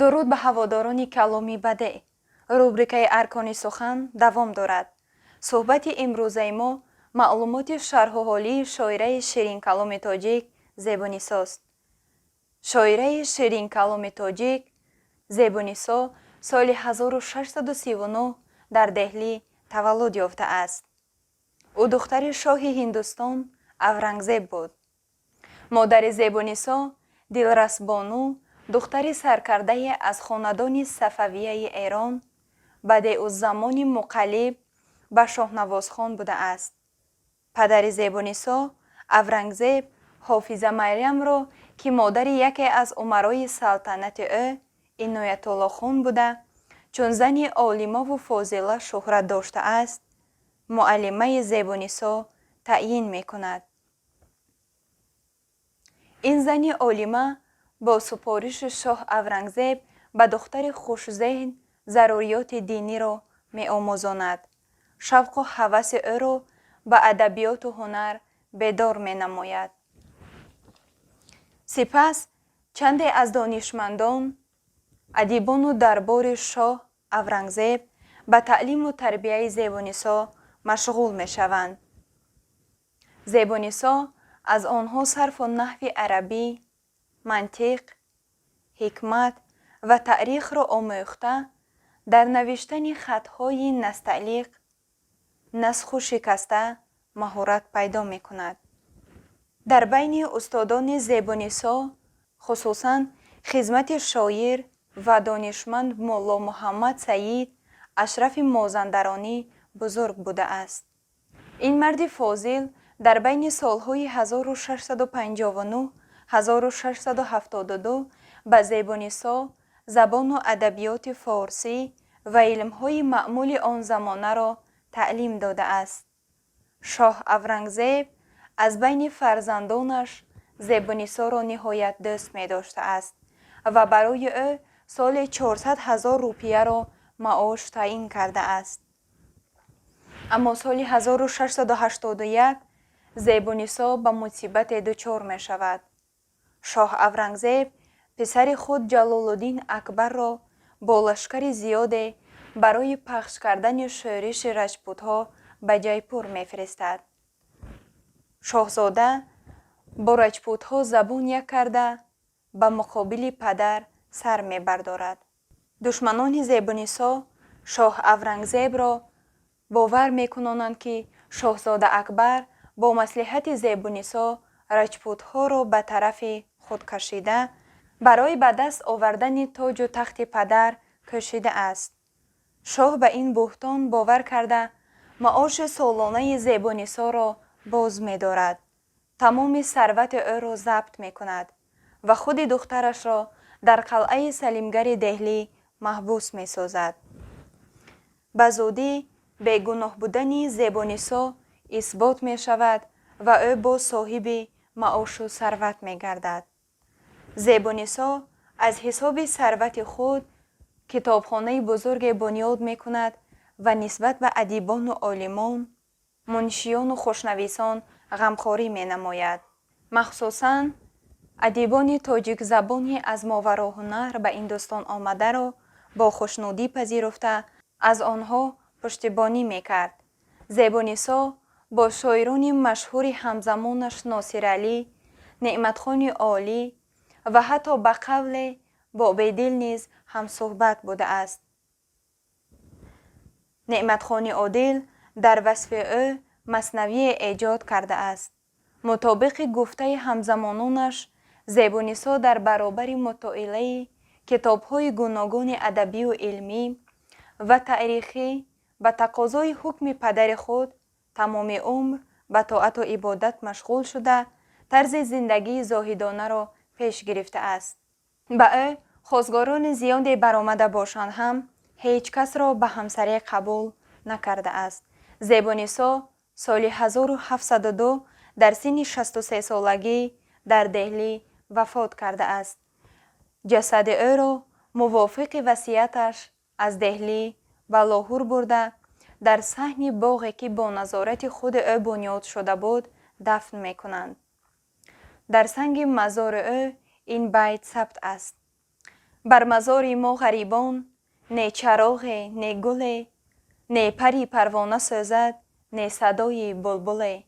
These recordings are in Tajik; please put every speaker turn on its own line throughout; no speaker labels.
дуруд ба ҳаводорони каломи бадеъ. рубрикаи аркони сухан давом дорад. суҳбати имрӯзаи мо маълумоти шарҳуҳолии шоираи ширинкаломи тоҷик Зебунисост. шоираи ширинкаломи тоҷик Зебунисо соли 1639 дар деҳлӣ таваллуд ёфтааст. ӯ духтари шоҳи Ҳиндустон Аврангзеб буд. модари Зебунисо Дилрасбону духтари саркардае аз хонадони Сафавияи Эрон, бадеъуззамони муқаллиб ба Шоҳнавозхон будааст. падари Зебунисо Аврангзеб Ҳофиза Марьямро, ки модари яке аз умарои салтанати ӯ Иноятуллохон буда, чун зани олимаву фозила шӯҳрат доштааст, муаллимаи Зебунисо таъйин мекунад. ин зани олима бо супориши шоҳ Аврангзеб ба духтари хушзеҳн заруриёти диниро меомӯзонад. шавқу ҳаваси ӯро ба адабиёту ҳунар бедор менамояд. сипас чанде аз донишмандон, адибону дарбори шоҳ Аврангзеб ба таълиму тарбияи Зебунисо машғул мешаванд. Зебунисо аз онҳо сарфу наҳви арабӣ, мантиқ, ҳикмат ва таърихро омӯхта, дар навиштани хатҳои настаълиқ, насху шикаста маҳорат пайдо мекунад. дар байни устодони Зебунисо хусусан хизмати шоир ва донишманд Мулло Муҳаммад Саид Ашрафи Мозандаронӣ бузург будааст. ин марди фозил дар байни солҳои 1659-1672 ба Зебунисо забону адабиёти форсӣ ва илмҳои маъмули он замонаро таълим додааст. шоҳ Аврангзеб аз байни фарзандонаш Зебунисоро ниҳоят дӯст медоштааст ва барои ӯ соли 400 000 рупияро маош таъин кардааст. аммо соли 1681 Зебунисо ба мусибате дучор мешавад. шоҳ Аврангзеб писари худ Ҷалолуддин Акбарро бо лашкари зиёде барои пахш кардани шӯриши раҷпутҳо ба Ҷайпур мефиристад. шоҳзода бо раҷпутҳо забон як карда ба муқобили падар сар мебардорад. душманони Зебунисо шоҳ Аврангзебро бовар мекунонанд, ки шоҳзода Акбар бо маслиҳати Зебунисо раҷпутҳоро ба тарафи худ кашида, барои ба даст овардани тоҷу тахти падар кӯшидааст. шоҳ ба ин буҳтон бовар карда, маоши солонаи Зебунисоро боз медорад, тамоми сарвати ӯро забт мекунад ва худи духтарашро дар қалъаи салимгари деҳлӣ маҳбус месозад. ба зудӣ бегуноҳ будани Зебунисо исбот мешавад ва ӯ боз соҳиби маошу сарват мегардад. Зебунисо аз ҳисоби сарвати худ китобхонаи бузурге бунёд мекунад ва нисбат ба адибону олимон, муншиёну хушнависон ғамхорӣ менамояд. махсусан адибони тоҷикзабони аз мовароҳунар ба Индустон омадаро бо хушнудӣ пазируфта, аз онҳо пуштибонӣ мекард. Зебунисо бо шоирони машҳури ҳамзамонаш Носиралӣ, Неъматхони Олӣ ва ҳатто ба қавле Бобедил низ ҳамсуҳбат будааст. Неъматхони Одил дар васфи ӯ маснавие эҷод кардааст. мутобиқи гуфтаи ҳамзамононаш, Зебунисо дар баробари мутоилаи китобҳои гуногуни адабию илмӣ ва таърихӣ ба тақозои ҳукми падари худ тамоми умр ба тоату ибодат машғул шуда, тарзи зиндагии зоҳидонаро пеш гирифтааст. ба ӯ خواستگاران زیادی برآمده باشند هم هیچ کس را به همسری قبول نکرده است. زیبانیسا سال 1702 در سن 63 سالگی در دهلی وفات کرده است. جسد او را موافق وصیتش از دهلی به لاهور برده در صحن باغی که با نظارت خود او بنیاد شده بود دفن می کنند. در سنگ مزار او این بیت ثبت است: بر مزار ما غریبان نه چراغ نه گل، نه پری پروانه سازد نه صدای بلبل.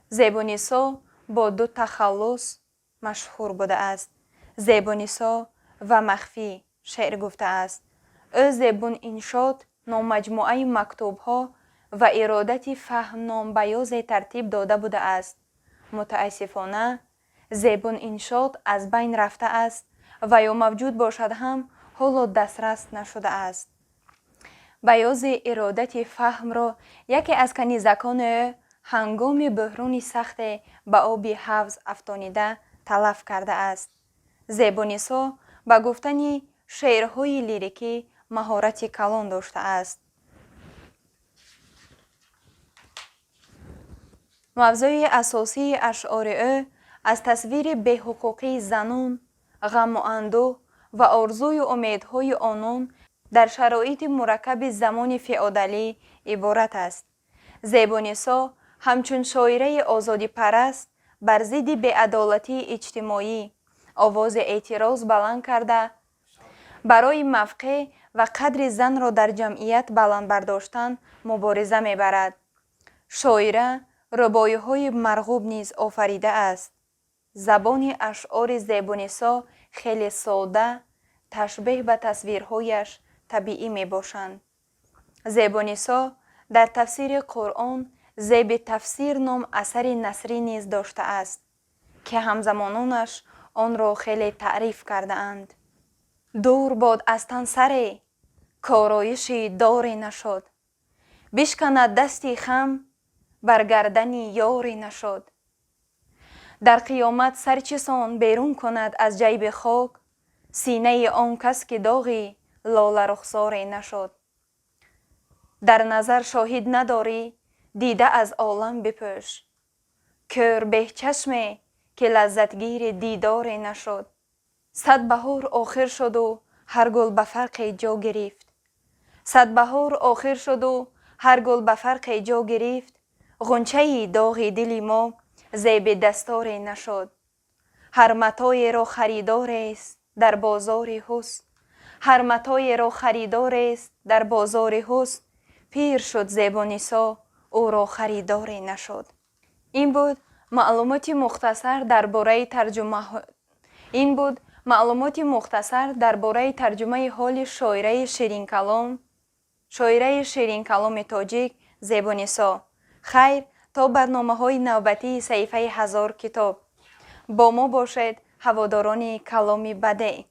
زیبانیسا با دو تخلص مشهور بوده است. زیبانیسا و مخفی شعر گفته است. او زیبون انشاد نامجموعه مکتوبها و ارادت فهم نامبیاز ترتیب داده بوده است. متاسفانه زیبون انشاد از بین رفته است و یا موجود باشد هم حالا دسترس نشده است. بیاض ارادت فهم را یکی از کنیزکان او هنگام بحران سخت به آب حوض افشانیده تلف کرده است. زیبانیسا به گفتن شعرهای لیریکی مهارت کلان داشته است. موضوع اساسی اشعار او از تصویر بی‌حقوقی زنان، غم و اندوه و آرزوی و امیدهای آنان در شرایط مرکب زمان فئودالی عبارت است. زیبانیسا همچون شاعره آزادی پرست بر ضد بی‌عدالتی اجتماعی آواز اعتراض بلند کرده برای موقع و قدر زن را در جمعیت بلند برداشتن مبارزه می‌برد. شاعره رباعی‌های مرغوب نیز آفریده است. زبان اشعار زیبانیسا خیلی ساده، تشبیه به تصویرهایش طبیعی می باشند. زیبانیسا در تفسیر قرآن زیب تفسیر نام اثر نثری نیز داشته است که همزمانانش آن را خیلی تعریف کرده اند. دور باد از تن سری کارایشی داری نشد، بشکند دستی خم بر گردنی یاری نشد. در قیامت سر چسان بیرون کند از جیب خاک، سینه آن کس که داغی لاله رخساری نشد. در نظر شاهد نداری دیده از عالم بپوش، کور به چشمی که لذتگیر دیداری نشد. صد بهار آخر شد و هر گل به فرق جا گرفت، صد بهار آخر شد و هر گل به فرق جا گرفت. غنچه داغ دل ما زیب دستاری نشد. هر متاعی را خریدار است در بازار حسن، هر متاعی را خریدار است در بازار حسن. پیر شد زیبانیسا او را خریداری نشد. این بود معلومات مختصر درباره ترجمه حال شاعره شیرین کلام تاجیک زیبانیسا. خیر تا برنامه‌های نوبتی صحیفه 1000 کتاب با ما باشد. هواداران کلام بدیع،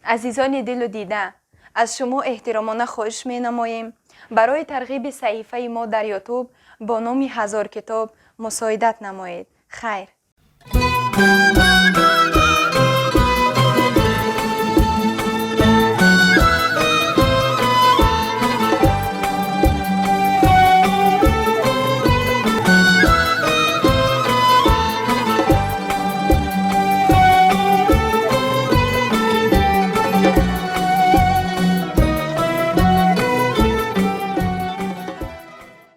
عزیزان دل و دیده، از شما احترامانه خواهش می‌نماییم برای ترغیب صحیفه ما در یوتیوب با نام 1000 کتاب مساعدت نمایید. خیر.